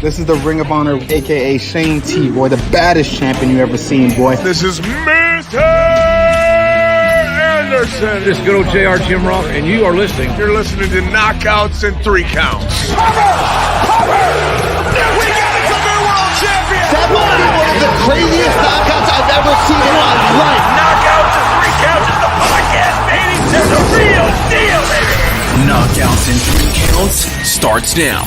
This is the Ring of Honor, a.k.a. Shane T, boy, the baddest champion you ever seen, boy. This is Mr. Anderson. This is good old JR Jim Ross, and you are listening. You're listening to Knockouts and 3 Counts. Cover! We got it to the world champion! That might be one of the craziest knockouts I've ever seen in my life. Knockouts and 3 Counts is the podcast, baby! It's the real deal, baby! Knockouts and 3 Counts starts now.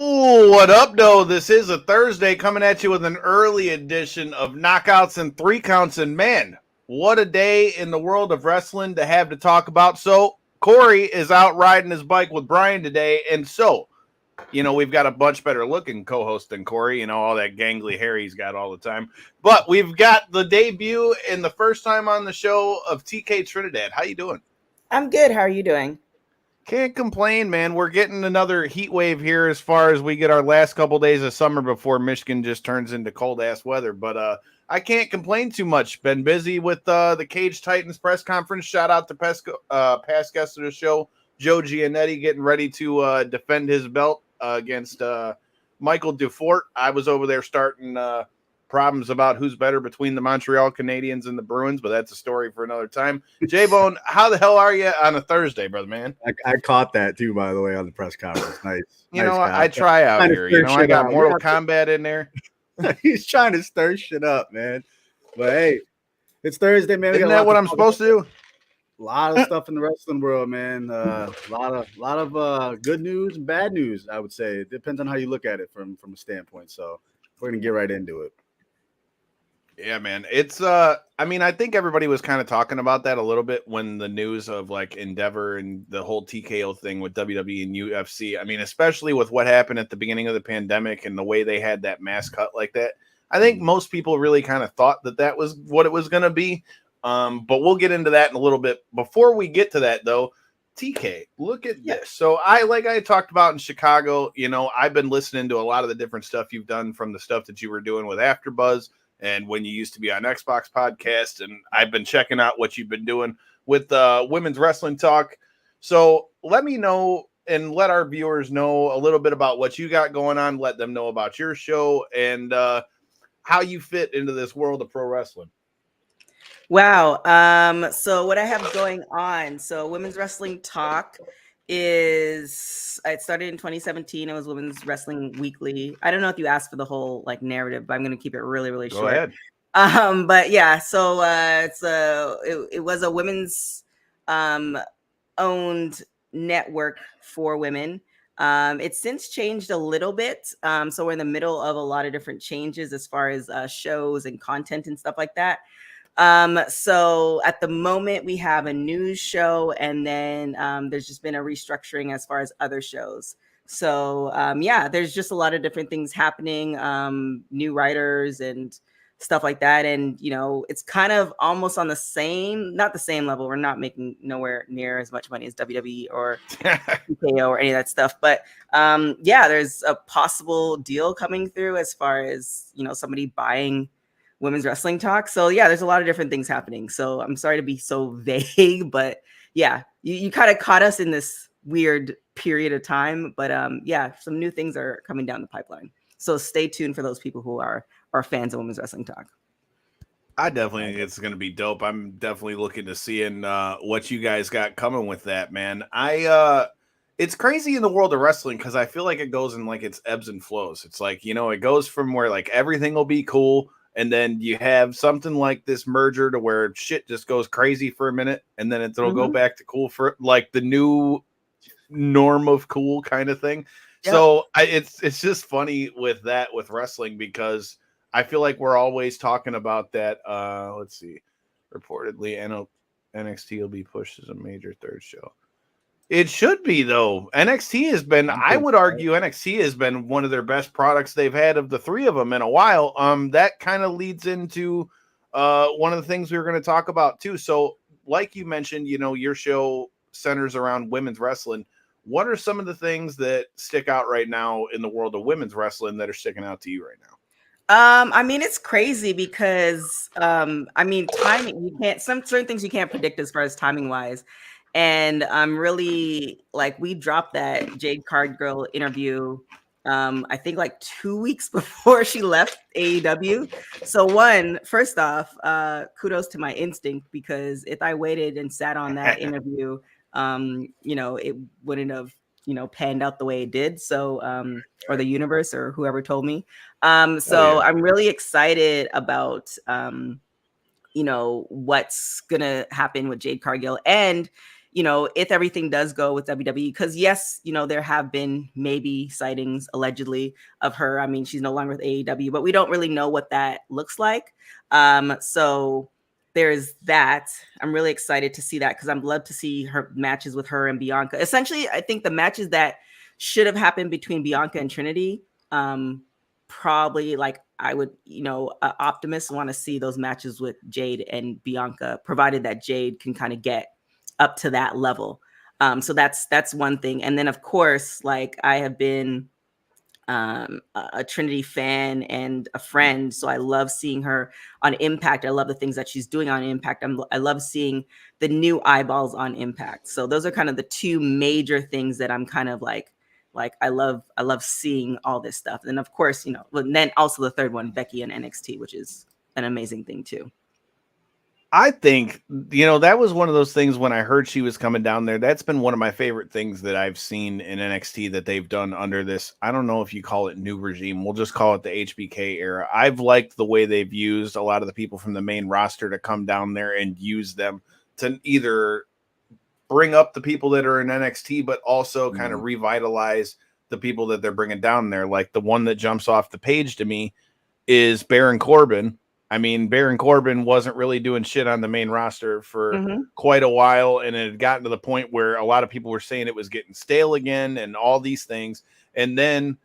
Ooh, what up, though? This is a Thursday coming at you with an early edition of Knockouts and 3 Counts. And man, what a day in the world of wrestling to have to talk about. So Corey is out riding his bike with Brian today. And so, you know, we've got a much better looking co-host than Corey, you know, all that gangly hair he's got all the time. But we've got the debut and the first time on the show of TK Trinidad. How you doing? I'm good. How are you doing? Can't complain, man. We're getting another heat wave here as far as we get our last couple days of summer before Michigan just turns into cold-ass weather. But I can't complain too much. Been busy with the Cage Titans press conference. Shout out to past guest of the show, Joe Giannetti, getting ready to defend his belt against Michael Dufort. I was over there starting problems about who's better between the Montreal Canadiens and the Bruins, but that's a story for another time. J-Bone, how the hell are you on a Thursday, brother, man? I caught that too, by the way, on the press conference. Nice. You know, I try out here. You know, I got Mortal Kombat in there. He's trying to stir shit up, man. But hey, it's Thursday, man. Isn't that what I'm supposed to do? A lot of stuff in the wrestling world, man. A lot of good news and bad news, I would say. It depends on how you look at it from a standpoint. So we're gonna get right into it. Yeah, man. It's I mean, I think everybody was kind of talking about that a little bit when the news of like Endeavor and the whole TKO thing with WWE and UFC. I mean, especially with what happened at the beginning of the pandemic and the way they had that mass cut like that. I think most people really kind of thought that was what it was going to be. But we'll get into that in a little bit. Before we get to that, though, TK, look at this. So I talked about in Chicago, you know, I've been listening to a lot of the different stuff you've done from the stuff that you were doing with AfterBuzz and when you used to be on Xbox Podcast, and I've been checking out what you've been doing with Women's Wrestling Talk. So let me know and let our viewers know a little bit about what you got going on. Let them know about your show and how you fit into this world of pro wrestling. Wow. So what I have going on, so Women's Wrestling Talk it started in 2017. It was Women's Wrestling Weekly. I don't know if you asked for the whole like narrative, but I'm going to keep it really, really short. Go ahead. But yeah, so it was a women's owned network for women. It's since changed a little bit. So we're in the middle of a lot of different changes as far as shows and content and stuff like that. So at the moment we have a news show, and then there's just been a restructuring as far as other shows. So yeah, there's just a lot of different things happening, new writers and stuff like that. And, you know, it's kind of almost on not the same level. We're not making nowhere near as much money as WWE or TKO or any of that stuff. But yeah, there's a possible deal coming through as far as, you know, somebody buying Women's Wrestling Talk. So yeah, there's a lot of different things happening. So I'm sorry to be so vague, but yeah, you kind of caught us in this weird period of time. But yeah, some new things are coming down the pipeline. So stay tuned for those people who are fans of Women's Wrestling Talk. I definitely think it's going to be dope. I'm definitely looking to seeing what you guys got coming with that, man. It's crazy in the world of wrestling because I feel like it goes in like its ebbs and flows. It's like, you know, it goes from where like everything will be cool, and then you have something like this merger to where shit just goes crazy for a minute, and then it'll go back to cool for like the new norm of cool kind of thing. Yep. So it's just funny with wrestling because I feel like we're always talking about that. Let's see. Reportedly, NXT will be pushed as a major third show. It should be, though. NXT has been, I would argue, NXT has been one of their best products they've had of the three of them in a while. That kind of leads into one of the things we were going to talk about, too. So, like you mentioned, you know, your show centers around women's wrestling. What are some of the things that stick out right now in the world of women's wrestling that are sticking out to you right now? I mean, it's crazy because, I mean, timing, certain things you can't predict as far as timing wise. And I'm really like, we dropped that Jade Cargill interview, I think like 2 weeks before she left AEW. So first off, kudos to my instinct, because if I waited and sat on that interview, it wouldn't have, panned out the way it did. So, or the universe or whoever told me. So I'm really excited about, what's gonna happen with Jade Cargill, and if everything does go with WWE, because yes, there have been maybe sightings allegedly of her. I mean, she's no longer with AEW, but we don't really know what that looks like. So there's that. I'm really excited to see that, because I'd love to see her matches with her and Bianca. Essentially, I think the matches that should have happened between Bianca and Trinity, probably, like, I would, optimists want to see those matches with Jade and Bianca, provided that Jade can kind of get up to that level. So that's one thing. And then of course, like, I have been a Trinity fan and a friend, so I love seeing her on Impact. I love the things that she's doing on Impact. I love seeing the new eyeballs on Impact. So those are kind of the two major things that I'm kind of like I love seeing all this stuff. And of course, and then also the third one, Becky and NXT, which is an amazing thing too. I think, that was one of those things when I heard she was coming down there. That's been one of my favorite things that I've seen in NXT that they've done under this. I don't know if you call it new regime. We'll just call it the HBK era. I've liked the way they've used a lot of the people from the main roster to come down there and use them to either bring up the people that are in NXT, but also kind of revitalize the people that they're bringing down there. Like, the one that jumps off the page to me is Baron Corbin. I mean, Baron Corbin wasn't really doing shit on the main roster for quite a while, and it had gotten to the point where a lot of people were saying it was getting stale again and all these things. And then,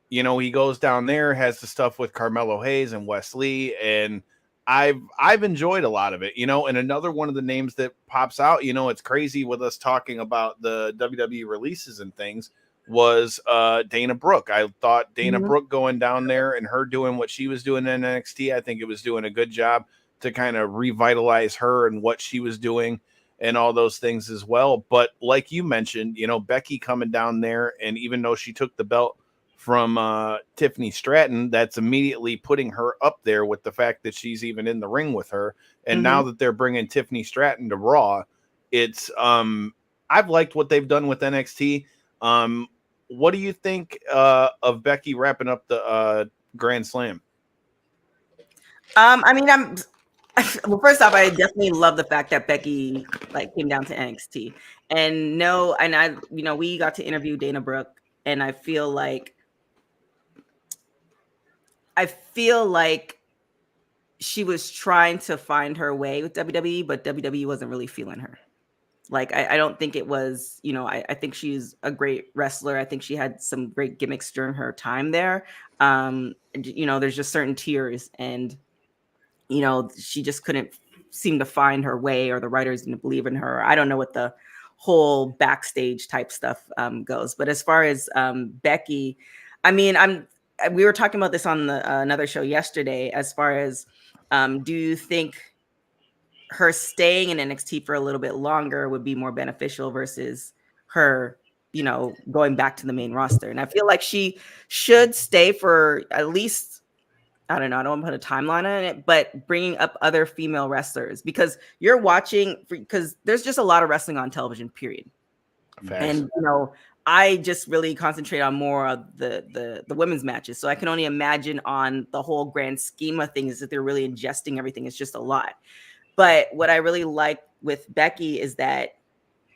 he goes down there, has the stuff with Carmelo Hayes and Wes Lee, and I've enjoyed a lot of it, and another one of the names that pops out, it's crazy with us talking about the WWE releases and things, was Dana Brooke. I thought Dana Brooke going down there and her doing what she was doing in NXT, I think it was doing a good job to kind of revitalize her and what she was doing and all those things as well. But like you mentioned, Becky coming down there, and even though she took the belt from Tiffany Stratton, that's immediately putting her up there with the fact that she's even in the ring with her. And now that they're bringing Tiffany Stratton to Raw, it's I've liked what they've done with NXT. What do you think of Becky wrapping up the Grand Slam? I mean, well, first off, I definitely love the fact that Becky came down to NXT, and we got to interview Dana Brooke, and I feel like she was trying to find her way with WWE, but WWE wasn't really feeling her. Like, I don't think it was, I think she's a great wrestler. I think she had some great gimmicks during her time there. There's just certain tiers, and, she just couldn't seem to find her way, or the writers didn't believe in her. I don't know what the whole backstage type stuff goes. But as far as Becky, I mean, we were talking about this on another show yesterday, as far as do you think her staying in NXT for a little bit longer would be more beneficial versus her, going back to the main roster? And I feel like she should stay for at least, I don't know, I don't want to put a timeline on it, but bringing up other female wrestlers, because because there's just a lot of wrestling on television, period. Facts. And, I just really concentrate on more of the women's matches. So I can only imagine on the whole grand scheme of things that they're really ingesting everything. It's just a lot. But what I really like with Becky is that,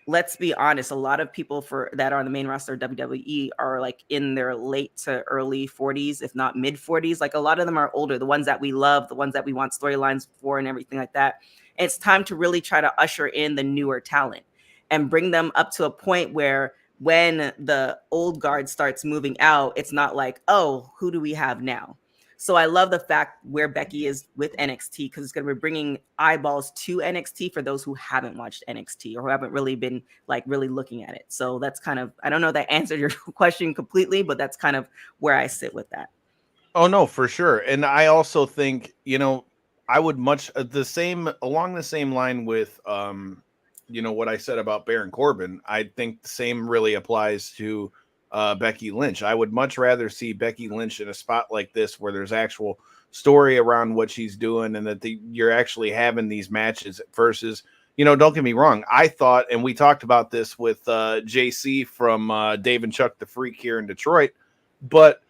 let's be honest, a lot of people that are on the main roster of WWE are in their late to early 40s, if not mid 40s. Like, a lot of them are older, the ones that we love, the ones that we want storylines for and everything like that. And it's time to really try to usher in the newer talent and bring them up to a point where, when the old guard starts moving out, it's not like, oh, who do we have now? So I love the fact where Becky is with NXT, because it's going to be bringing eyeballs to NXT for those who haven't watched NXT or who haven't really been really looking at it. So that's kind of, I don't know if that answered your question completely, but that's kind of where I sit with that. Oh no, for sure. And I also think, I would much along the same line with what I said about Baron Corbin, I think the same really applies to Becky Lynch. I would much rather see Becky Lynch in a spot like this where there's actual story around what she's doing and that you're actually having these matches versus, don't get me wrong. I thought, and we talked about this with JC from Dave and Chuck the Freak here in Detroit, but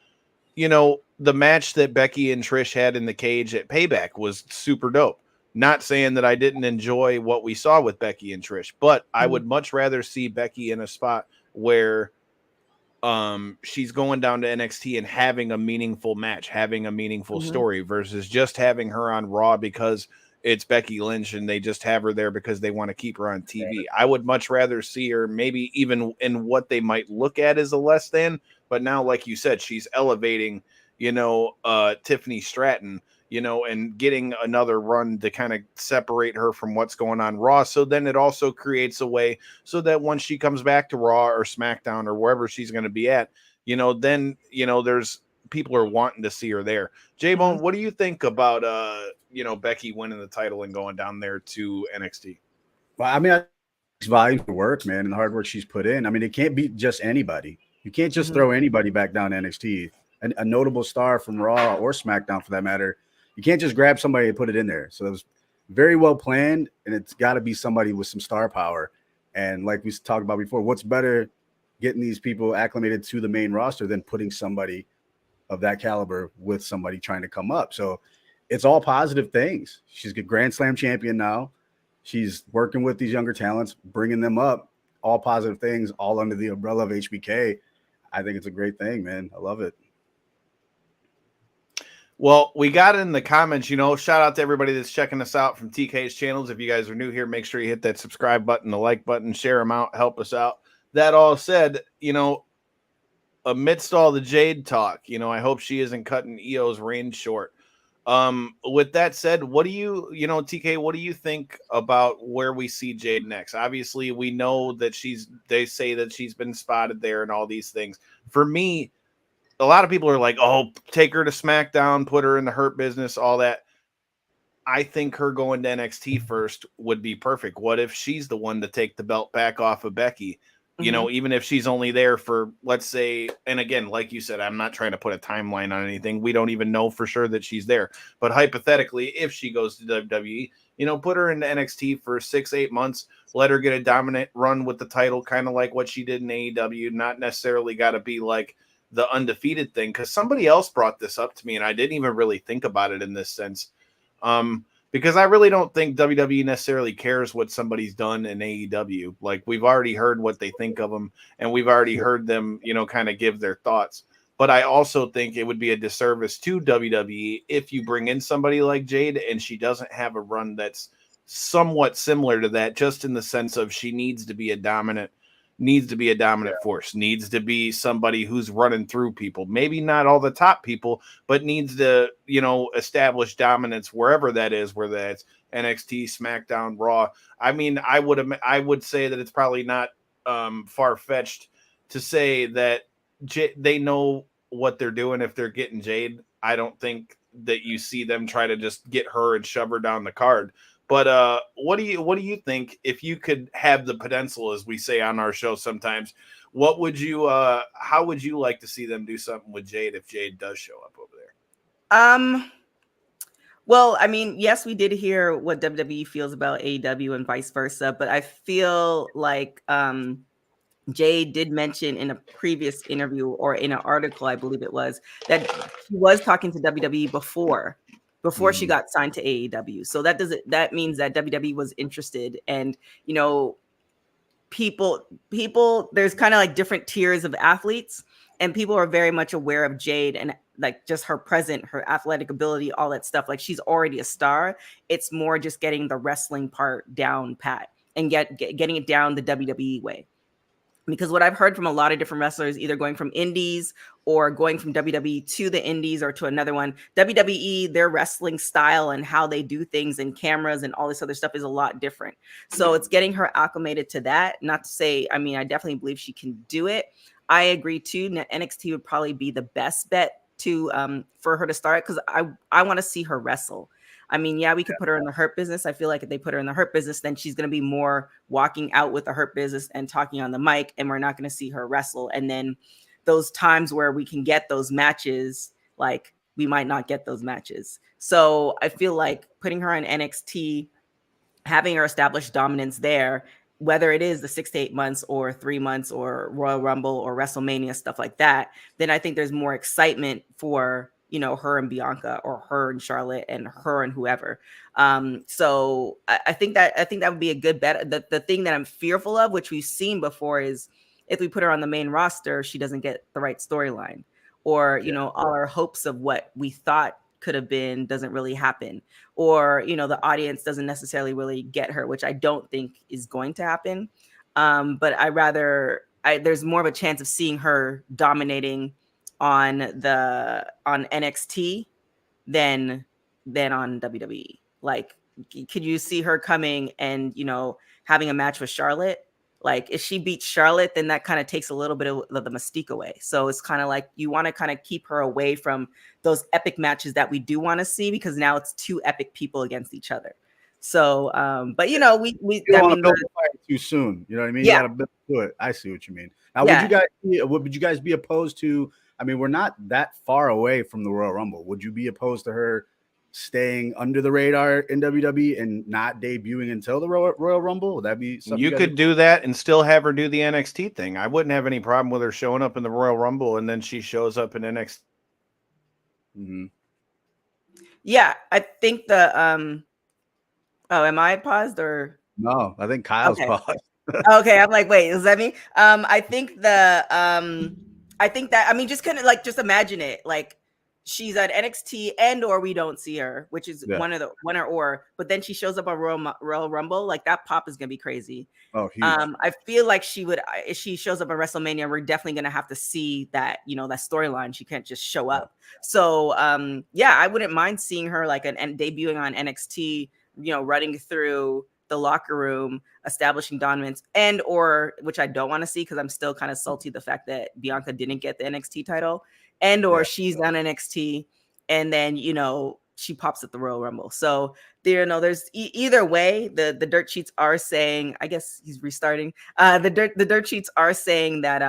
the match that Becky and Trish had in the cage at Payback was super dope. Not saying that I didn't enjoy what we saw with Becky and Trish, but I would much rather see Becky in a spot where she's going down to NXT and having a meaningful match, having a meaningful story versus just having her on Raw because it's Becky Lynch and they just have her there because they want to keep her on TV. I would much rather see her maybe even in what they might look at as a less than, but now, like you said, she's elevating, Tiffany Stratton, and getting another run to kind of separate her from what's going on Raw. So then it also creates a way so that once she comes back to Raw or SmackDown or wherever she's going to be at, then, there's people are wanting to see her there. J-Bone, what do you think about, Becky winning the title and going down there to NXT? Well, I mean, it's volume of work, man, and the hard work she's put in. I mean, it can't be just anybody. You can't just throw anybody back down to NXT. A notable star from Raw or SmackDown, for that matter, you can't just grab somebody and put it in there. So it was very well planned, and it's got to be somebody with some star power. And like we talked about before, what's better getting these people acclimated to the main roster than putting somebody of that caliber with somebody trying to come up? So it's all positive things. She's a Grand Slam champion now. She's working with these younger talents, bringing them up, all positive things, all under the umbrella of HBK. I think it's a great thing, man. I love it. Well, we got in the comments, shout out to everybody that's checking us out from TK's channels. If you guys are new here, make sure you hit that subscribe button, the like button, share them out, help us out. That all said, amidst all the Jade talk, I hope she isn't cutting EO's reign short. With that said, what do you, TK, what do you think about where we see Jade next? Obviously, we know that they say that she's been spotted there and all these things. For me, a lot of people are like, oh, take her to SmackDown, put her in the Hurt Business, all that. I think her going to NXT first would be perfect. What if she's the one to take the belt back off of Becky? Even if she's only there for, let's say, and again, like you said, I'm not trying to put a timeline on anything. We don't even know for sure that she's there. But hypothetically, if she goes to WWE, put her into NXT for 6-8 months, let her get a dominant run with the title, kind of like what she did in AEW. Not necessarily got to be like the undefeated thing, because somebody else brought this up to me and I didn't even really think about it in this sense. Because I really don't think WWE necessarily cares what somebody's done in AEW. Like, we've already heard what they think of them, and we've already heard them, kind of give their thoughts. But I also think it would be a disservice to WWE if you bring in somebody like Jade and she doesn't have a run that's somewhat similar to that, just in the sense of she needs to be a dominant force, needs to be somebody who's running through people, maybe not all the top people, but needs to, establish dominance wherever that is, whether that's NXT, SmackDown, Raw. I mean, I would say that it's probably not far-fetched to say that they know what they're doing if they're getting Jade. I don't think that you see them try to just get her and shove her down the card. But what do you think if you could have the potential, as we say on our show sometimes? What would you how would you like to see them do something with Jade if Jade does show up over there? Well, I mean, yes, we did hear what WWE feels about AEW and vice versa, but I feel like Jade did mention in a previous interview or in an article, I believe it was, that she was talking to WWE before she got signed to AEW. So that means that WWE was interested, and people there's kind of like different tiers of athletes, and people are very much aware of Jade and like just her her athletic ability, all that stuff. Like, she's already a star. It's more just getting the wrestling part down pat and getting it down the WWE way. Because what I've heard from a lot of different wrestlers, either going from indies or going from WWE to the indies or to another one, WWE, their wrestling style and how they do things and cameras and all this other stuff is a lot different. So it's getting her acclimated to that. Not to say, I mean, I definitely believe she can do it. I agree too. NXT would probably be the best bet to for her to start, because I want to see her wrestle. I mean, yeah, we could put her in the Hurt Business. I feel like if they put her in the Hurt Business, then she's going to be more walking out with the Hurt Business and talking on the mic, and we're not going to see her wrestle. And then those times where we can get those matches, like we might not get those matches. So I feel like putting her in NXT, having her establish dominance there, whether it is the 6 to 8 months or 3 months or Royal Rumble or WrestleMania, stuff like that, then I think there's more excitement for, you know, her and Bianca or her and Charlotte and her and whoever. So I think that would be a good bet. The thing that I'm fearful of, which we've seen before, is if we put her on the main roster, she doesn't get the right storyline, or, you know, all our hopes of what we thought could have been doesn't really happen, or, you know, the audience doesn't necessarily really get her, which I don't think is going to happen. But there's more of a chance of seeing her dominating on NXT than on WWE. Like, could you see her coming and, you know, having a match with Charlotte? Like, if she beats Charlotte, then that kind of takes a little bit of the mystique away. So it's kind of like you want to kind of keep her away from those epic matches that we do want to see, because now it's two epic people against each other. So, but you know, we you don't want to build the fire too soon. You know what I mean? Yeah. You got to build to it. I see what you mean. Now, would you guys be opposed to? I mean, we're not that far away from the Royal Rumble. Would you be opposed to her staying under the radar in WWE and not debuting until the Royal Rumble? Would that be something you could do that and still have her do the NXT thing? I wouldn't have any problem with her showing up in the Royal Rumble and then she shows up in NXT. Mm-hmm. Yeah, I think the oh, am I paused or no? I think Kyle's paused. Okay, I'm like, wait, is that me? I think that I mean, just kind of like, just imagine it like she's at NXT and or we don't see her, which is one or, but then she shows up on Royal Rumble, like that pop is gonna be crazy. Oh, huge. I feel like if she shows up at WrestleMania, we're definitely gonna have to see that, you know, that storyline. She can't just show up. So yeah, I wouldn't mind seeing her like and debuting on NXT, you know, running through the locker room, establishing dominance, and or, which I don't want to see because I'm still kind of salty the fact that Bianca didn't get the NXT title, and or she's on NXT and then, you know, she pops at the Royal Rumble. So there, you know, there's either way. The dirt sheets are saying, I guess he's restarting. The dirt sheets are saying that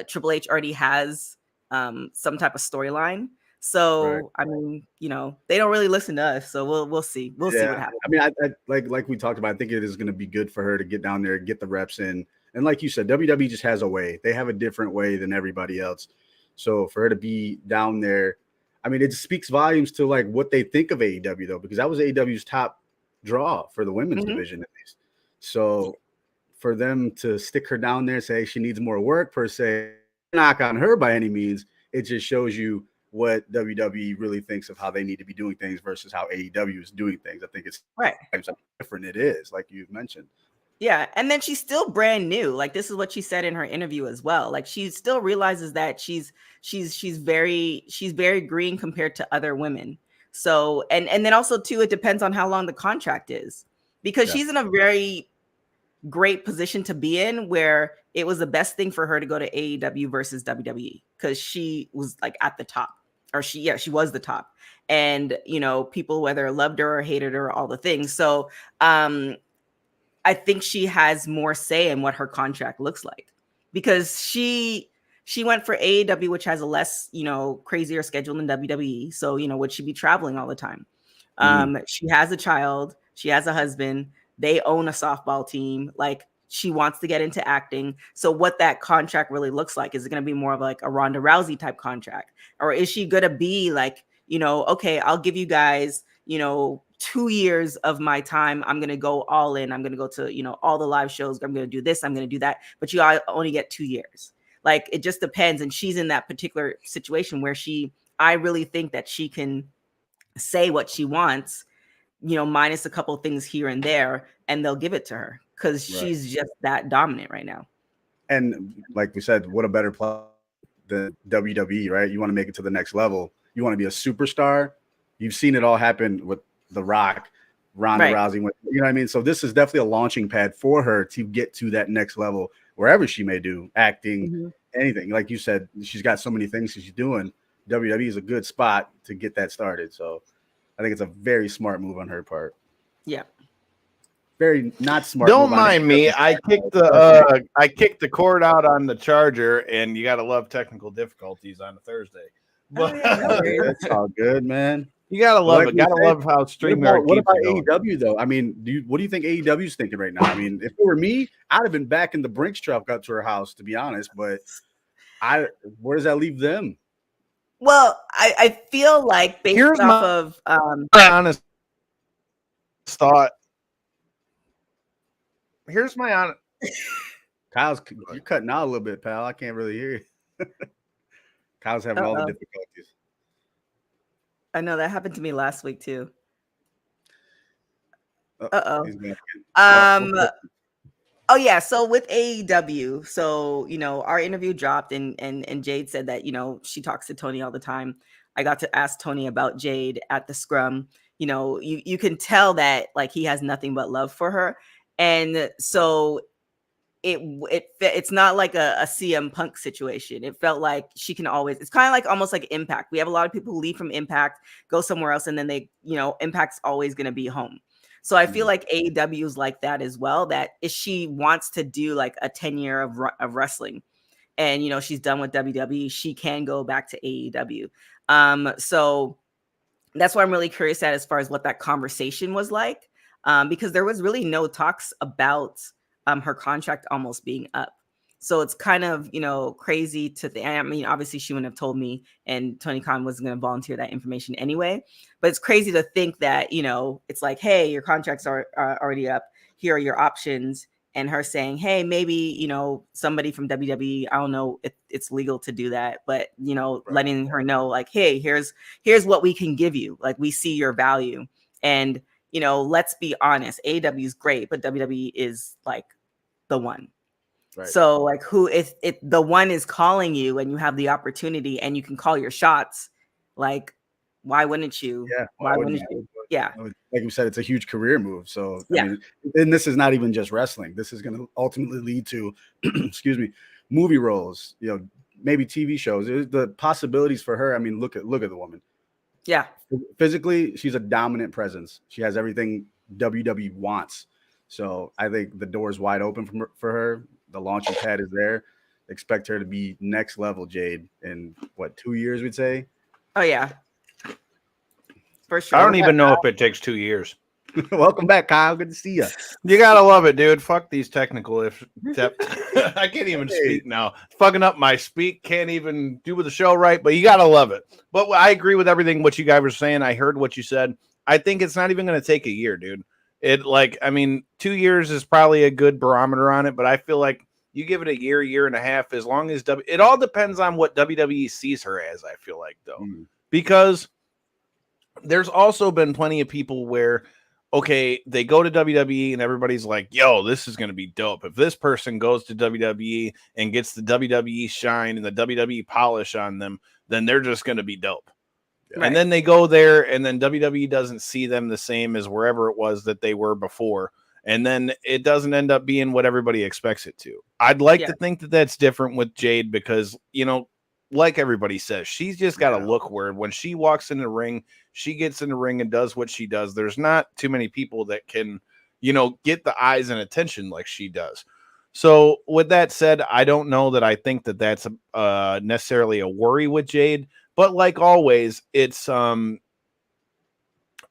Triple H already has some type of storyline. So I mean, you know, they don't really listen to us. So we'll see. We'll see what happens. I mean, I like we talked about, I think it is going to be good for her to get down there, get the reps in. And like you said, WWE just has a way. They have a different way than everybody else. So for her to be down there, I mean, it speaks volumes to like what they think of AEW though, because that was AEW's top draw for the women's division at least. So for them to stick her down there, say she needs more work per se, knock on her by any means, it just shows you what WWE really thinks of how they need to be doing things versus how AEW is doing things. I think it's different. It is, like you've mentioned. Yeah, and then she's still brand new. Like, this is what she said in her interview as well. Like, she still realizes that she's very green compared to other women. So, and then also too, it depends on how long the contract is, because she's in a very great position to be in, where it was the best thing for her to go to AEW versus WWE, because she was like at the top, or she was the top, and you know, people whether loved her or hated her, all the things. So I think she has more say in what her contract looks like, because she went for AEW, which has a less, you know, crazier schedule than WWE. So, you know, would she be traveling all the time? She has a child, she has a husband, they own a softball team. Like, she wants to get into acting. So what that contract really looks like, is it going to be more of like a Ronda Rousey type contract? Or is she going to be like, you know, okay, I'll give you guys, you know, 2 years of my time. I'm going to go all in. I'm going to go to, you know, all the live shows. I'm going to do this. I'm going to do that. But you only get 2 years. Like, it just depends. And she's in that particular situation where I really think that she can say what she wants, you know, minus a couple of things here and there, and they'll give it to her, because she's just that dominant right now. And like we said, what a better play than WWE, right? You want to make it to the next level. You want to be a superstar. You've seen it all happen with The Rock, Ronda Rousey. You know what I mean? So this is definitely a launching pad for her to get to that next level, wherever she may do acting, anything. Like you said, she's got so many things she's doing. WWE is a good spot to get that started. So I think it's a very smart move on her part. Yeah. Very not smart. Don't move on mind her me. part. I kicked the cord out on the charger, and you gotta love technical difficulties on a Thursday. But It's all good, man. you gotta love Like it. Gotta love how StreamYard what keeps about it going. AEW though? I mean, what do you think AEW is thinking right now? I mean, if it were me, I'd have been back in the Brinks truck up to her house, to be honest. But where does that leave them? Well, I feel like based Here's off my of honest thought. Here's my honest. Kyle's, you're cutting out a little bit, pal. I can't really hear you. Kyle's having all the difficulties. I know that happened to me last week too. He's back Oh yeah, so with AEW, so our interview dropped and Jade said that she talks to Tony all the time. I got to ask Tony about Jade at the scrum. You can tell that like he has nothing but love for her, and so it's not like a CM Punk situation. It felt like she can always. It's kind of like almost like Impact. We have a lot of people who leave from Impact, go somewhere else, and then they Impact's always going to be home. So I feel like AEW is like that as well. That if she wants to do like a 10-year of wrestling, and she's done with WWE, she can go back to AEW. So that's why I'm really curious as far as what that conversation was like, because there was really no talks about her contract almost being up. So it's kind of, crazy to think. I mean, obviously she wouldn't have told me, and Tony Khan wasn't going to volunteer that information anyway. But it's crazy to think that, it's like, hey, your contracts are already up. Here are your options. And her saying, hey, maybe, somebody from WWE, I don't know if it's legal to do that, but, letting her know like, hey, here's what we can give you. Like, we see your value. And, let's be honest, AEW is great, but WWE is like the one. Right. So like if the one is calling you and you have the opportunity and you can call your shots, like, why wouldn't you? Yeah. Why wouldn't you? Yeah. Like you said, it's a huge career move. So yeah. I mean, and this is not even just wrestling. This is going to ultimately lead to, excuse me, movie roles, maybe TV shows. The possibilities for her. I mean, look at the woman. Yeah. Physically, she's a dominant presence. She has everything WWE wants. So I think the door is wide open for her. The launching pad is there. Expect her to be next level Jade in 2 years, we'd say. Oh yeah, for sure. I don't even know if it takes 2 years. Welcome back, Kyle. Good to see you. You gotta love it, dude. Fuck these technical I can't even speak now. Fucking up my speak. Can't even do the show right. But you gotta love it. But I agree with everything what you guys were saying. I heard what you said. I think it's not even going to take a year, dude. 2 years is probably a good barometer on it, but I feel like you give it a year and a half, as long as it all depends on what WWE sees her as, I feel like, though. Because there's also been plenty of people where, okay, they go to WWE and everybody's like, yo, this is going to be dope. If this person goes to WWE and gets the WWE shine and the WWE polish on them, then they're just going to be dope. Right. And then they go there, and then WWE doesn't see them the same as wherever it was that they were before. And then it doesn't end up being what everybody expects it to. I'd like to think that that's different with Jade because, like everybody says, she's just got a look where when she walks in the ring, she gets in the ring and does what she does. There's not too many people that can, get the eyes and attention like she does. So with that said, I don't know that I think that that's necessarily a worry with Jade. But like always, it's you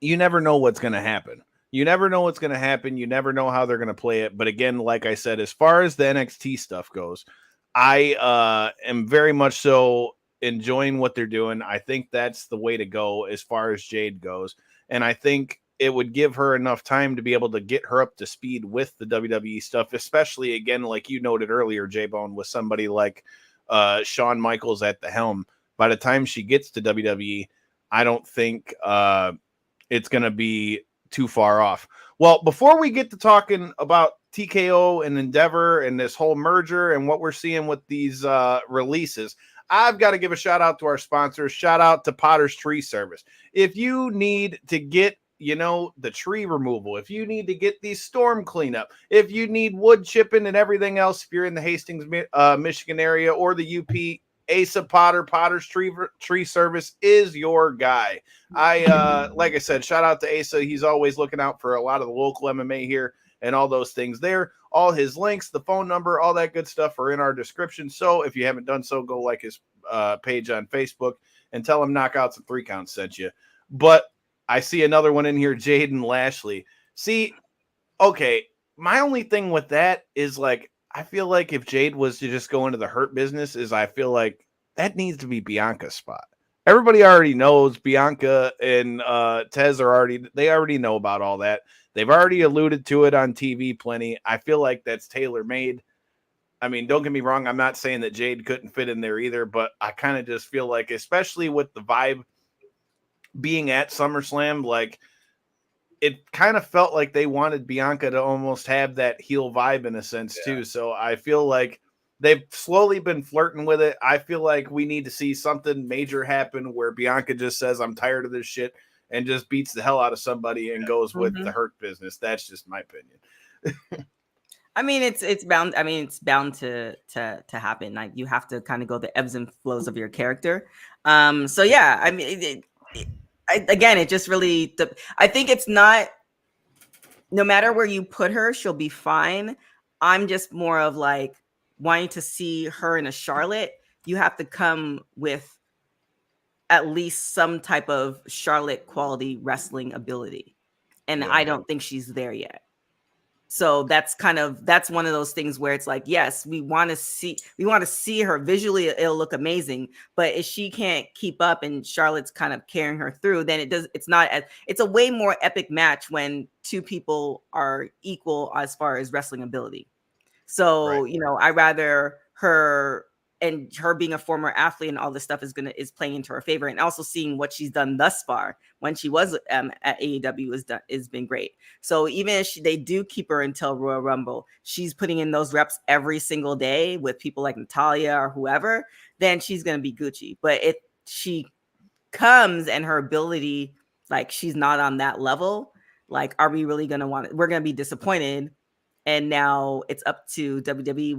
never know what's going to happen. You never know what's going to happen. You never know how they're going to play it. But again, like I said, as far as the NXT stuff goes, I am very much so enjoying what they're doing. I think that's the way to go as far as Jade goes. And I think it would give her enough time to be able to get her up to speed with the WWE stuff, especially, again, like you noted earlier, J-Bone, with somebody like Shawn Michaels at the helm. By the time she gets to WWE, I don't think it's going to be too far off. Well, before we get to talking about TKO and Endeavor and this whole merger and what we're seeing with these releases, I've got to give a shout out to our sponsors. Shout out to Potter's Tree Service. If you need to get, the tree removal, if you need to get the storm cleanup, if you need wood chipping and everything else, if you're in the Hastings, Michigan area or the UP Asa Potter, Potter's Tree Service is your guy. Like I said, shout out to Asa. He's always looking out for a lot of the local MMA here and all those things there. All his links, the phone number, all that good stuff are in our description. So if you haven't done so, go like his page on Facebook and tell him Knockouts and 3 Counts sent you. But I see another one in here, Jaden Lashley. See, okay, my only thing with that is like, I feel like if Jade was to just go into the Hurt business, I feel like that needs to be Bianca's spot. Everybody already knows Bianca and Tez they already know about all that. They've already alluded to it on TV plenty. I feel like that's tailor-made. I mean, don't get me wrong. I'm not saying that Jade couldn't fit in there either, but I kind of just feel like, especially with the vibe being at SummerSlam, like it kind of felt like they wanted Bianca to almost have that heel vibe in a sense too. So I feel like they've slowly been flirting with it. I feel like we need to see something major happen where Bianca just says, I'm tired of this shit, and just beats the hell out of somebody and goes with the Hurt business. That's just my opinion. I mean, it's bound. I mean, it's bound to happen. Like, you have to kind of go the ebbs and flows of your character. So yeah, I mean, it just really. I think it's not. No matter where you put her, she'll be fine. I'm just more of like wanting to see her in a Charlotte. You have to come with at least some type of Charlotte quality wrestling ability, and I don't think she's there yet. So that's one of those things where it's like, yes, we want to see her visually. It'll look amazing, but if she can't keep up and Charlotte's kind of carrying her through, then it's a way more epic match when two people are equal as far as wrestling ability. So, I rather her being a former athlete and all this stuff is playing into her favor, and also seeing what she's done thus far when she was at AEW has been great. So even if they do keep her until Royal Rumble, she's putting in those reps every single day with people like Natalia or whoever, then she's going to be Gucci. But if she comes and her ability, like, she's not on that level, like, are we really going to want it? We're going to be disappointed. And now it's up to WWE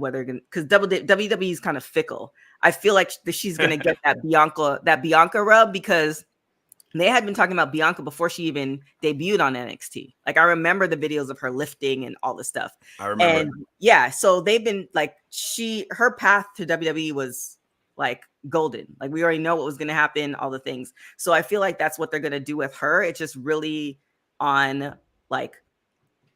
because WWE is kind of fickle. I feel like she's going to get that Bianca rub, because they had been talking about Bianca before she even debuted on NXT. Like, I remember the videos of her lifting and all this stuff. I remember. And yeah, so they've been like, her path to WWE was like golden. Like, we already know what was going to happen, all the things. So I feel like that's what they're going to do with her. It's just really on like,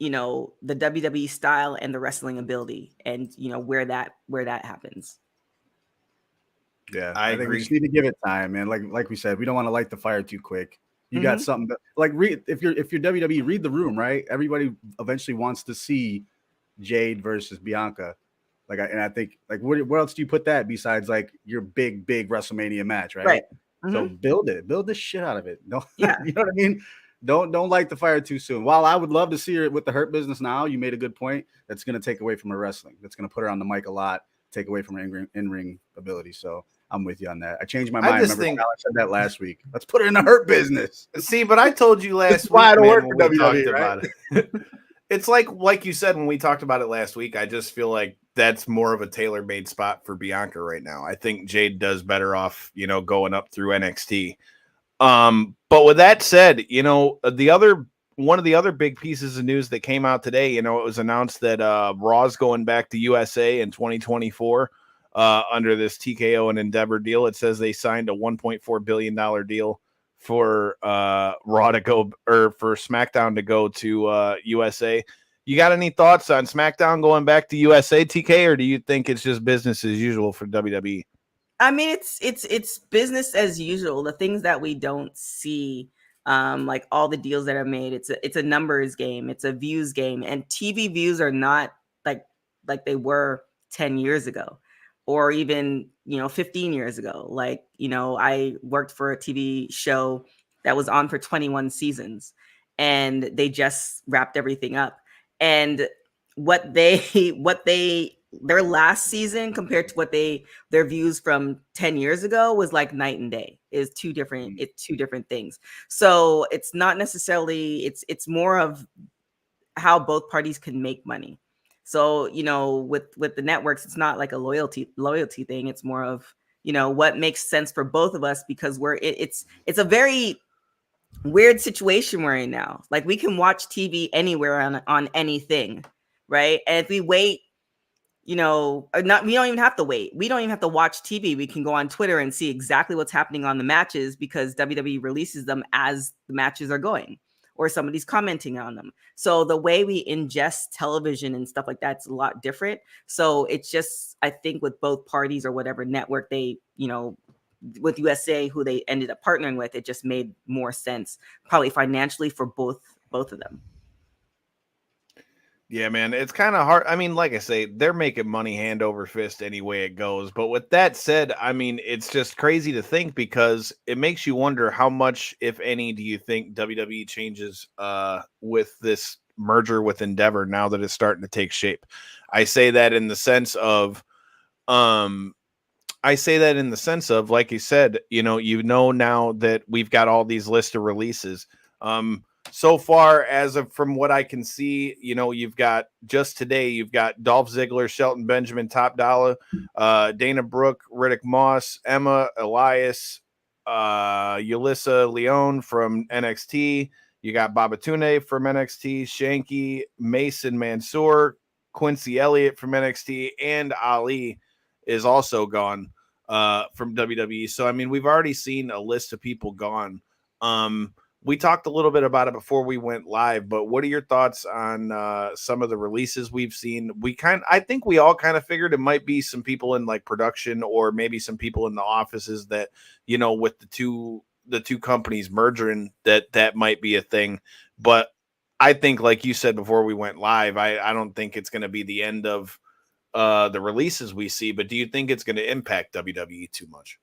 the WWE style and the wrestling ability, and where that happens. Yeah, I think agree. we just need to give it time, man. Like we said, we don't want to light the fire too quick. You got something if you're WWE, read the room, right? Everybody eventually wants to see Jade versus Bianca. I think where else do you put that besides like your big WrestleMania match, right? Right. So build the shit out of it. No, yeah, you know what I mean? Don't light the fire too soon. While I would love to see her with the Hurt business now, you made a good point. That's going to take away from her wrestling. That's going to put her on the mic a lot, take away from her in-ring ability. So I'm with you on that. I changed my mind. I said that last week. Let's put her in the Hurt business. See, but I told you last week, man, when we talked about it. It's like you said when we talked about it last week. I just feel like that's more of a tailor-made spot for Bianca right now. I think Jade does better off, going up through NXT. But with that said, one of the other big pieces of news that came out today, it was announced that Raw's going back to USA in 2024 under this TKO and Endeavor deal. It says they signed a $1.4 billion deal for Raw to go, or for SmackDown to go to USA. You got any thoughts on SmackDown going back to USA, TK, or do you think it's just business as usual for WWE? I mean, it's business as usual. The things that we don't see, like all the deals that are made, it's a numbers game, it's a views game, and TV views are not like they were 10 years ago, or even 15 years ago. Like, I worked for a TV show that was on for 21 seasons, and they just wrapped everything up. And their last season compared to their views from 10 years ago was like night and day. It's two different things. So it's not necessarily, it's more of how both parties can make money. So, with the networks, it's not like a loyalty thing. It's more of, what makes sense for both of us, because it's a very weird situation we're in now. Like, we can watch TV anywhere on anything, right? And if we wait, or not, we don't even have to wait. We don't even have to watch TV. We can go on Twitter and see exactly what's happening on the matches, because WWE releases them as the matches are going, or somebody's commenting on them. So the way we ingest television and stuff like that's a lot different. So it's just, I think with both parties or whatever network they, with USA, who they ended up partnering with, it just made more sense, probably financially, for both of them. Yeah, man, it's kind of hard. I mean, like I say, they're making money hand over fist any way it goes. But with that said, I mean, it's just crazy to think, because it makes you wonder how much, if any, do you think WWE changes with this merger with Endeavor now that it's starting to take shape? I say that in the sense of, like you said, now that we've got all these list of releases. So far, from what I can see, you've got, just today, you've got Dolph Ziggler, Shelton Benjamin, Top Dollar, Dana Brooke, Riddick Moss, Emma, Elias, Yulissa Leone from NXT. You got Babatunde from NXT, Shanky, Mason Mansoor, Quincy Elliott from NXT, and Ali is also gone from WWE. So, I mean, we've already seen a list of people gone. We talked a little bit about it before we went live, but what are your thoughts on some of the releases we've seen? I think we all kind of figured it might be some people in like production, or maybe some people in the offices that, with the two companies merging, that might be a thing. But I think, like you said before we went live, I don't think it's going to be the end of the releases we see. But do you think it's going to impact WWE too much?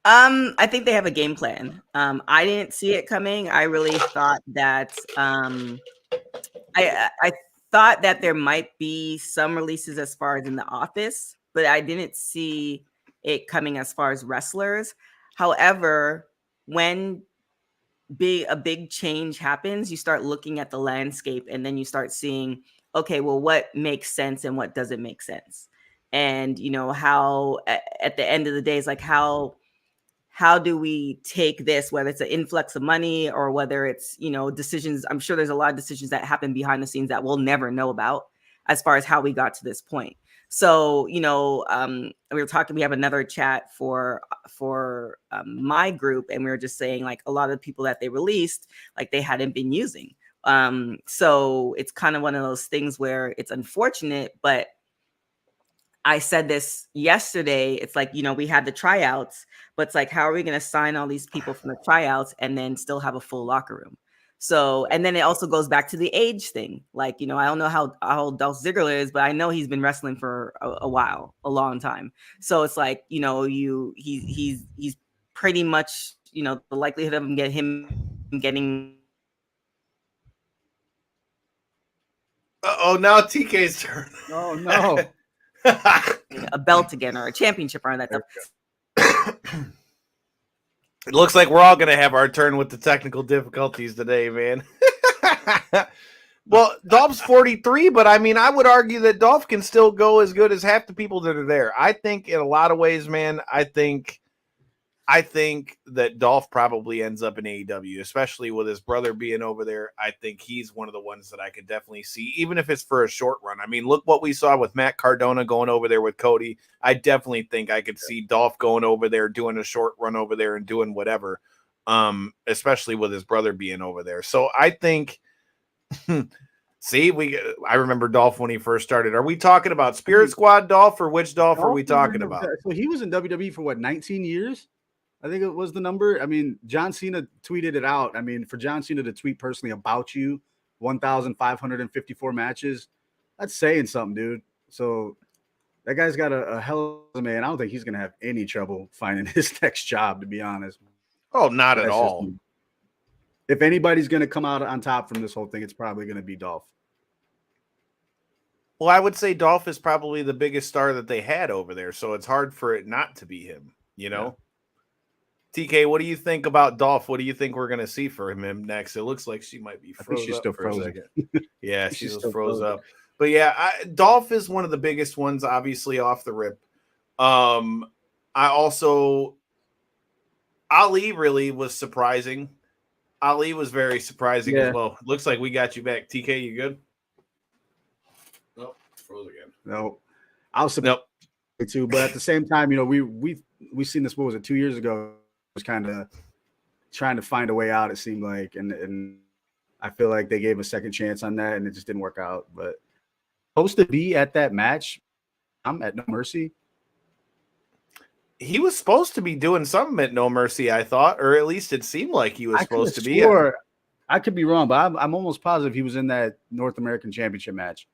I think they have a game plan. I didn't see it coming. I really thought that I thought that there might be some releases as far as in the office, but I didn't see it coming as far as wrestlers. However, when a big change happens, you start looking at the landscape, and then you start seeing, okay, well, what makes sense and what doesn't make sense. And how at the end of the day, it's like, how do we take this, whether it's an influx of money or whether it's, decisions. I'm sure there's a lot of decisions that happen behind the scenes that we'll never know about, as far as how we got to this point. So, we were talking, we have another chat for my group, and we were just saying, like, a lot of the people that they released, like, they hadn't been using. So it's kind of one of those things where it's unfortunate, but I said this yesterday. It's like, we had the tryouts, but it's like, how are we going to sign all these people from the tryouts and then still have a full locker room? So, and then it also goes back to the age thing. Like, I don't know how old Dolph Ziggler is, but I know he's been wrestling for a while, a long time. So it's like, he's pretty much, the likelihood of him getting. Oh, now TK's turn. Oh no. A belt again, or a championship, or that stuff. It looks like we're all going to have our turn with the technical difficulties today, man. Well, Dolph's 43, but I mean, I would argue that Dolph can still go as good as half the people that are there. I think in a lot of ways, man, I think that Dolph probably ends up in AEW, especially with his brother being over there. I think he's one of the ones that I could definitely see, even if it's for a short run. I mean, look what we saw with Matt Cardona going over there with Cody. I definitely think I could see Dolph going over there, doing a short run over there and doing whatever, especially with his brother being over there. So I think, I remember Dolph when he first started. Are we talking about Spirit Squad Dolph, or which Dolph are we talking about? So he was in WWE for what, 19 years? I think it was the number. I mean, John Cena tweeted it out. I mean, for John Cena to tweet personally about you, 1,554 matches, that's saying something, dude. So that guy's got a hell of a man. I don't think he's going to have any trouble finding his next job, to be honest. Oh, not at all. If anybody's going to come out on top from this whole thing, it's probably going to be Dolph. Well, I would say Dolph is probably the biggest star that they had over there, so it's hard for it not to be him, Yeah. TK, what do you think about Dolph? What do you think we're going to see for him next? It looks like she might be frozen. I think she's still frozen. Yeah, she's still froze up. But yeah, Dolph is one of the biggest ones, obviously, off the rip. I also Ali really was surprising. Ali was very surprising as well. Looks like we got you back. TK, you good? Nope, froze again. No, I was surprised too, but at the same time, you know, we seen this. What was it? 2 years ago, was kind of trying to find a way out. It seemed like, and I feel like they gave a second chance on that, and it just didn't work out. But supposed to be at that match, I'm at No Mercy. He was supposed to be doing something at No Mercy, I thought, or at least it seemed like he was supposed to be. I could be wrong, but I'm almost positive he was in that North American Championship match.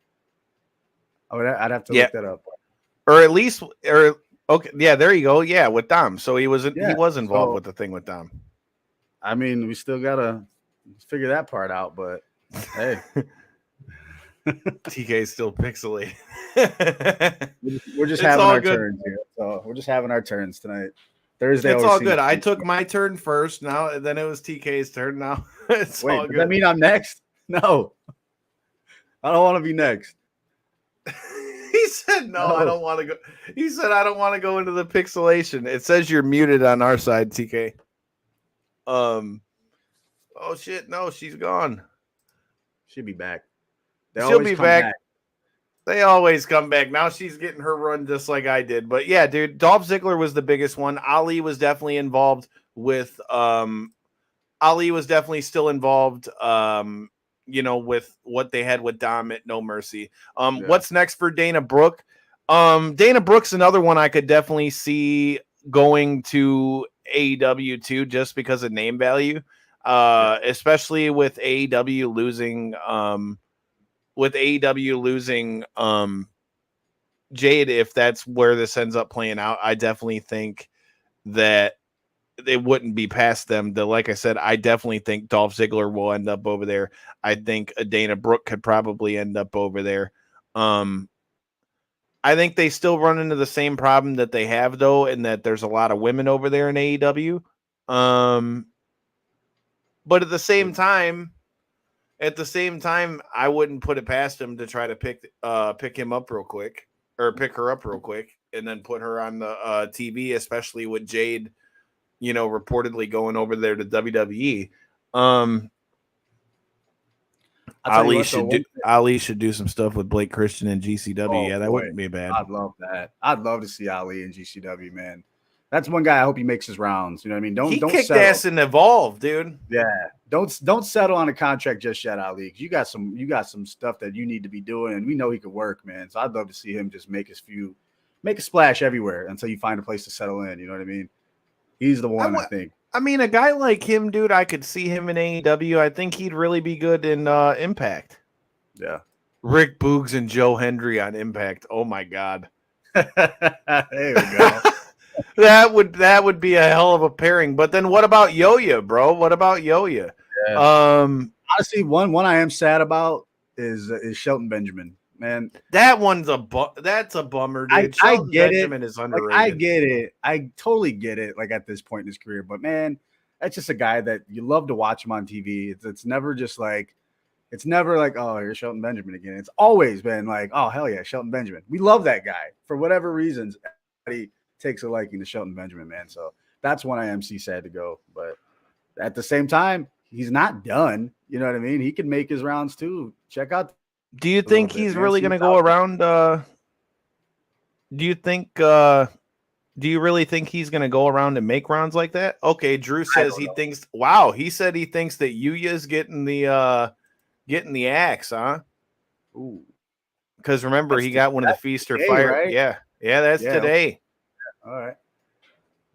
I'd have to look that up. Or at least, okay, yeah, there you go. Yeah, with Dom. So he was involved with the thing with Dom. I mean, we still gotta figure that part out, but hey. TK is still pixelated. We're just having our turns here. So we're just having our turns tonight. Thursday. It's all good. I took my turn first. Now then it was TK's turn. Now it's all good. Does that mean I'm next? No. I don't want to be next. He said no, I don't want to go. He said I don't want to go into the pixelation. It says you're muted on our side, TK. Oh shit, no, she's gone. She'll be back. She'll be back. They always come back. Now she's getting her run just like I did. But yeah, dude, Dolph Ziggler was the biggest one. Ali was definitely involved with Ali was definitely still involved you know, with what they had with Dom at No Mercy. What's next for Dana Brooke? Dana Brooke's another one I could definitely see going to AEW too, just because of name value. Especially with AEW losing Jade, if that's where this ends up playing out, I definitely think that it wouldn't be past them. Like I said, I definitely think Dolph Ziggler will end up over there. I think Dana Brooke could probably end up over there. I think they still run into the same problem that they have, though, in that there's a lot of women over there in AEW. But at the same time, I wouldn't put it past him to try to pick him up real quick, or pick her up real quick, and then put her on the TV, especially with Jade, you know, reportedly going over there to WWE. Ali should do some stuff with Blake Christian and GCW. That wouldn't be bad. I'd love that. I'd love to see Ali and GCW, man. That's one guy I hope he makes his rounds. You know what I mean? Don't kick settle. ass and evolve, dude. Yeah. Don't settle on a contract just yet, Ali. You got some stuff that you need to be doing, and we know he could work, man. So I'd love to see him just make a splash everywhere until you find a place to settle in. You know what I mean? He's the one, I think. I mean, a guy like him, dude, I could see him in AEW. I think he'd really be good in Impact. Yeah. Rick Boogs and Joe Hendry on Impact. Oh my God. There we go. that would be a hell of a pairing. But then what about Yo-Yo, bro? What about Yo-Yo? Yeah. Honestly, one I am sad about is Shelton Benjamin. Man, that one's that's a bummer, dude. I get Benjamin it. Is underrated. Like, I get it. I totally get it. Like at this point in his career, but man, that's just a guy that you love to watch him on TV. It's never just like, it's never like, oh, here's Shelton Benjamin again. It's always been like, oh hell yeah, Shelton Benjamin. We love that guy for whatever reasons. Everybody takes a liking to Shelton Benjamin, man. So that's one I am sad to go. But at the same time, he's not done. You know what I mean? He can make his rounds too. Check out. Do you think he's really going to go around? Do you really think he's going to go around and make rounds like that? Okay, Drew says he thinks. Wow, he said he thinks that Yuya's getting the axe, huh? Ooh, because remember he got one of the Feast or Fire. Right? Yeah, that's today. All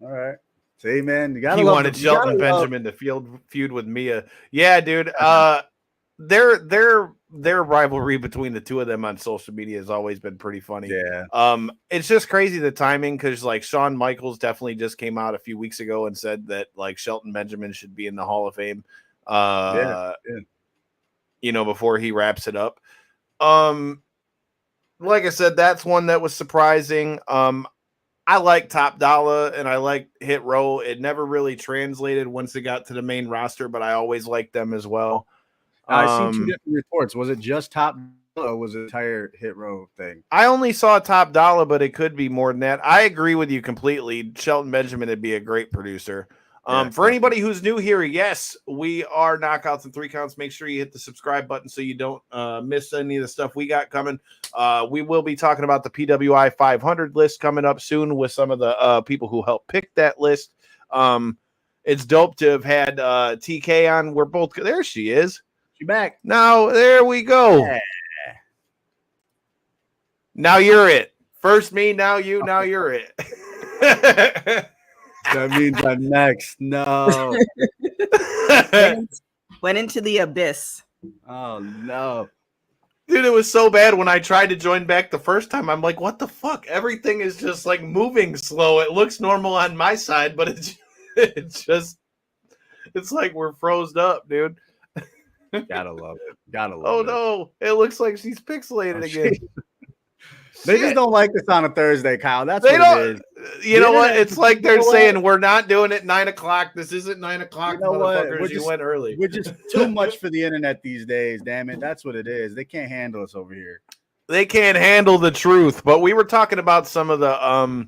right. See, man, you got. He wanted Shelton Benjamin to feud with Mia. Yeah, dude. Their rivalry between the two of them on social media has always been pretty funny. Yeah. It's just crazy the timing, because like Shawn Michaels definitely just came out a few weeks ago and said that like Shelton Benjamin should be in the Hall of Fame. You know, before he wraps it up. Like I said, that's one that was surprising. I like Top Dollar and I like Hit Row. It never really translated once it got to the main roster, but I always liked them as well. I see two different reports. Was it just Top was an entire hit row thing. I only saw Top Dollar, but it could be more than that. I agree with you completely. Shelton Benjamin would be a great producer. For anybody who's new here, yes, we are Knockouts and Three Counts. Make sure you hit the subscribe button so you don't miss any of the stuff we got coming. We will be talking about the PWI 500 list coming up soon with some of the people who helped pick that list. It's dope to have had TK on. We're both there. She is. She back. Now, there we go. Yeah. Now you're it. First me, now you, now you're it. That means I'm next. No. Went into the abyss. Oh, no. Dude, it was so bad when I tried to join back the first time. I'm like, what the fuck? Everything is just like moving slow. It looks normal on my side, but it's like we're froze up, dude. Gotta love it. Gotta love it. Oh, it. no. It looks like she's pixelated again. They just don't like this on a Thursday, Kyle. That's they what it is. You know what? It's like they're saying we're not doing it 9 o'clock. This isn't 9 o'clock, you know motherfuckers. You went early. We're just too much for the internet these days. Damn it, that's what it is. They can't handle us over here. They can't handle the truth. But we were talking about some of the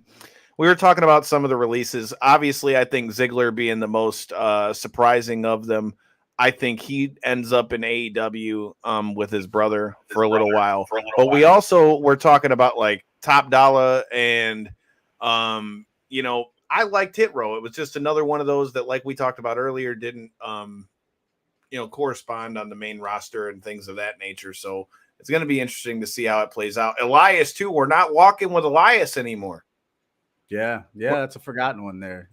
releases. Obviously, I think Ziggler being the most surprising of them. I think he ends up in AEW with his brother for a little while. But we also were talking about like Top Dollar and, you know, I liked Hit Row. It was just another one of those that, like we talked about earlier, didn't, you know, correspond on the main roster and things of that nature. So it's going to be interesting to see how it plays out. Elias, too. We're not walking with Elias anymore. Yeah, that's a forgotten one there.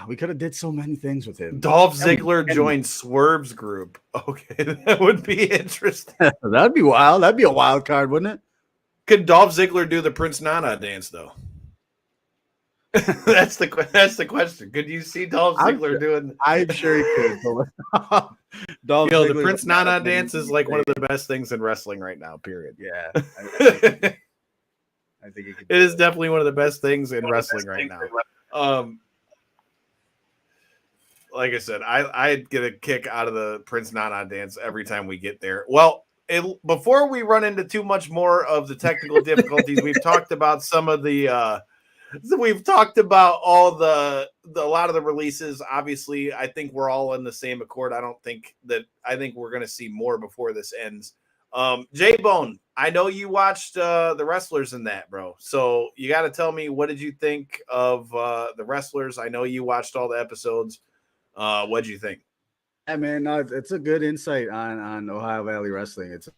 We could have did so many things with him. Dolph Ziggler joined Swerve's group. Okay, that would be interesting. That'd be wild. That'd be a wild card, wouldn't it? Could Dolph Ziggler do the Prince Nana dance though? that's the question. Could you see Dolph Ziggler doing? I'm sure he could. Dolph Ziggler, the Prince Nana dance is like one of the best things in wrestling right now. Period. Yeah, I think it is definitely one of the best things in wrestling right now. Like I said, I get a kick out of the Prince Nana dance every time we get there. Well, before we run into too much more of the technical difficulties, we've talked about some of the we've talked about all a lot of the releases. Obviously, I think we're all in the same accord. I think we're going to see more before this ends. J-Bone, I know you watched the wrestlers in that, bro. So you got to tell me, what did you think of the wrestlers? I know you watched all the episodes. What'd you think? Yeah, man, it's a good insight on Ohio Valley Wrestling. It's a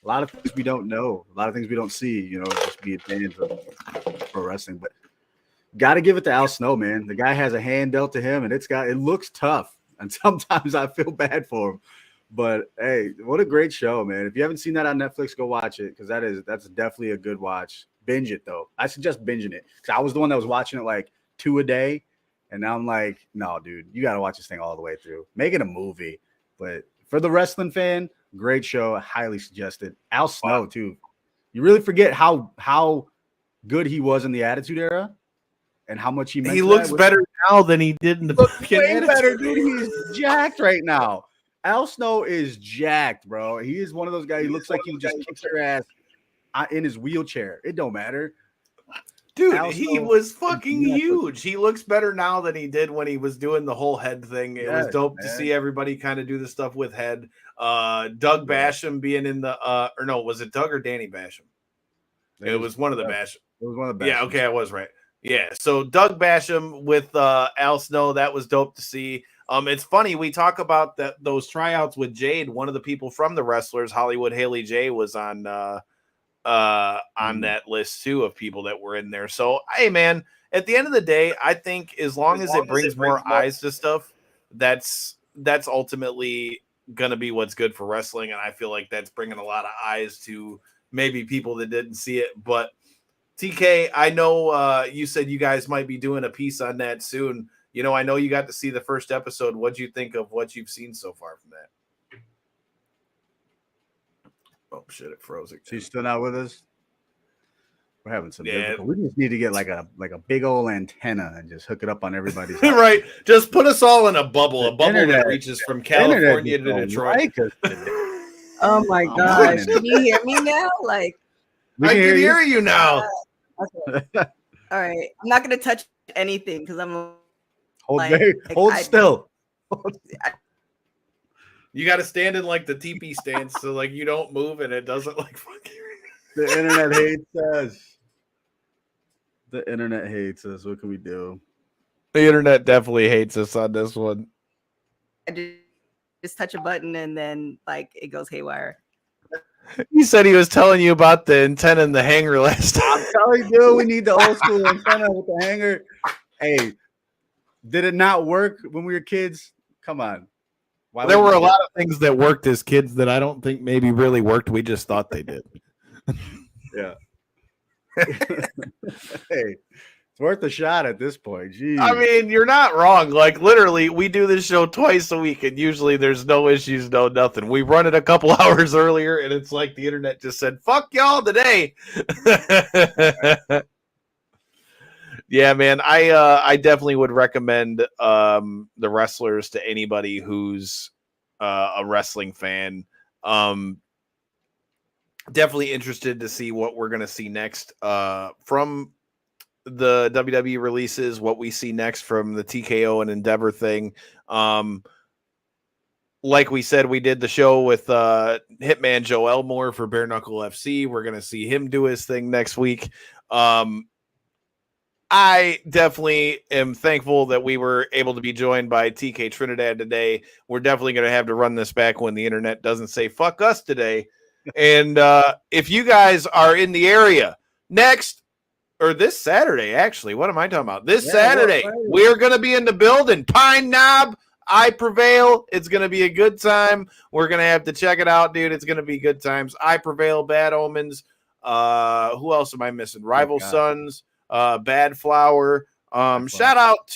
lot of things we don't know, a lot of things we don't see, you know, just be fans of pro wrestling. But got to give it to Al Snow, man. The guy has a hand dealt to him, and it looks tough. And sometimes I feel bad for him. But hey, what a great show, man. If you haven't seen that on Netflix, go watch it, because that's definitely a good watch. Binge it, though. I suggest binging it, because I was the one that was watching it like 2 a day. And now I'm like, no, dude, you got to watch this thing all the way through. Make it a movie. But for the wrestling fan, great show. Highly suggested. Al Snow, too. You really forget how good he was in the Attitude Era and how much he meant. He looks better now than he did in the way better, dude. He's jacked right now. Al Snow is jacked, bro. He is one of those guys. He looks like he just kicks your ass in his wheelchair. It don't matter. Dude, he was fucking huge. He looks better now than he did when he was doing the whole head thing. It was dope to see everybody kind of do the stuff with head. Doug Basham being in the or no, was it Doug or Danny Basham? It was one of the Basham. It was one of the Basham. Yeah, okay, I was right. Yeah, so Doug Basham with Al Snow, that was dope to see. It's funny, we talk about those tryouts with Jade. One of the people from the wrestlers, Hollywood Haley J, was on that list too of people that were in there. So, hey, man, at the end of the day, I think as long as it brings more eyes to stuff, that's ultimately going to be what's good for wrestling. And I feel like that's bringing a lot of eyes to maybe people that didn't see it. But TK, I know you said you guys might be doing a piece on that soon. You know, I know you got to see the first episode. What'd you think of what you've seen so far from that? Oh shit! It froze again. She's still not with us. We're having some difficulty. We just need to get like a big old antenna and just hook it up on everybody's house. Right. Just put us all in a bubble that reaches from California to Detroit. Oh my Oh, gosh. man. Can you hear me now? Like, I can hear you now. okay. All right. I'm not gonna touch anything because I'm Hold, like, hold still. You got to stand in like the TP stance so like you don't move and it doesn't like fucking. The internet hates us. The internet hates us. What can we do? The internet definitely hates us on this one. I just touch a button and then like it goes haywire. He said he was telling you about the antenna and the hanger last time. I'm telling you, we need the old school antenna with the hanger. Hey, did it not work when we were kids? Come on. Why There would were we a do lot of things that worked as kids that I don't think maybe really worked. We just thought they did. Yeah. Hey, it's worth a shot at this point. Jeez. I mean, you're not wrong. Like, literally, we do this show twice a week, and usually there's no issues, no nothing. We run it a couple hours earlier, and it's like the internet just said, fuck y'all today. Yeah, man. I definitely would recommend the wrestlers to anybody who's a wrestling fan. Definitely interested to see what we're going to see next from the WWE releases, what we see next from the TKO and Endeavor thing. Like we said, we did the show with Hitman Joe Elmore for Bare Knuckle FC. We're going to see him do his thing next week. I definitely am thankful that we were able to be joined by TK Trinidad today. We're definitely going to have to run this back when the internet doesn't say fuck us today. And if you guys are in the area next or this Saturday, actually, what am I talking about? This Saturday, we're going to be in the building. Pine Knob, I Prevail. It's going to be a good time. We're going to have to check it out, dude. It's going to be good times. I Prevail, Bad Omens. Who else am I missing? Rival Sons. Bad Flower. Shout out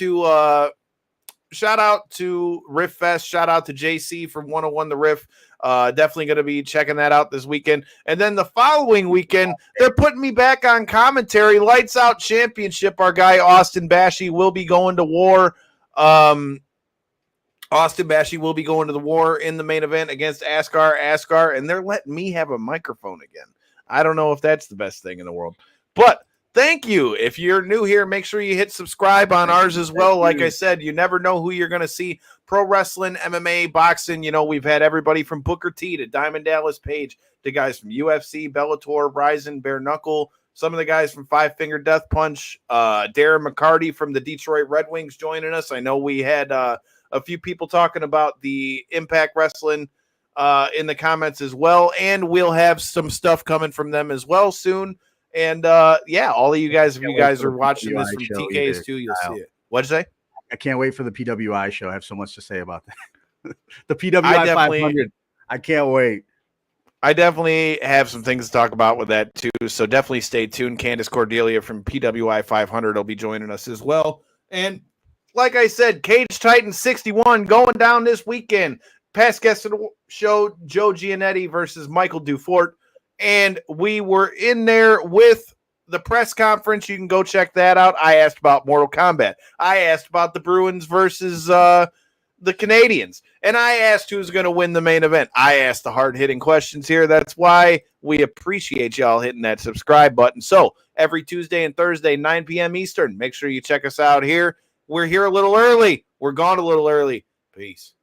to Riff Fest. Shout out to JC from 101 The Riff. Definitely going to be checking that out this weekend. And then the following weekend, they're putting me back on commentary. Lights Out Championship. Our guy Austin Bashy will be going to war. Austin Bashy will be going to the war in the main event against Askar, and they're letting me have a microphone again. I don't know if that's the best thing in the world, but thank you. If you're new here, make sure you hit subscribe on ours as well. Like I said, you never know who you're going to see. Pro wrestling, MMA, boxing. You know, we've had everybody from Booker T to Diamond Dallas Page to guys from UFC, Bellator, Ryzen, Bare Knuckle. Some of the guys from Five Finger Death Punch. Darren McCarty from the Detroit Red Wings joining us. I know we had a few people talking about the Impact Wrestling in the comments as well. And we'll have some stuff coming from them as well soon. And all of you guys, if you guys are watching this from TKs too, you'll see it. What'd you say? I can't wait for the PWI show. I have so much to say about that. The PWI 500. I can't wait. I definitely have some things to talk about with that too. So definitely stay tuned. Candace Cordelia from PWI 500 will be joining us as well. And like I said, Cage Titan 61 going down this weekend. Past guest of the show, Joe Giannetti versus Michael Dufort. And we were in there with the press conference. You can go check that out. I asked about Mortal Kombat. I asked about the Bruins versus the Canadians. And I asked who's going to win the main event. I asked the hard-hitting questions here. That's why we appreciate y'all hitting that subscribe button. So every Tuesday and Thursday, 9 p.m. Eastern, make sure you check us out here. We're here a little early. We're gone a little early. Peace.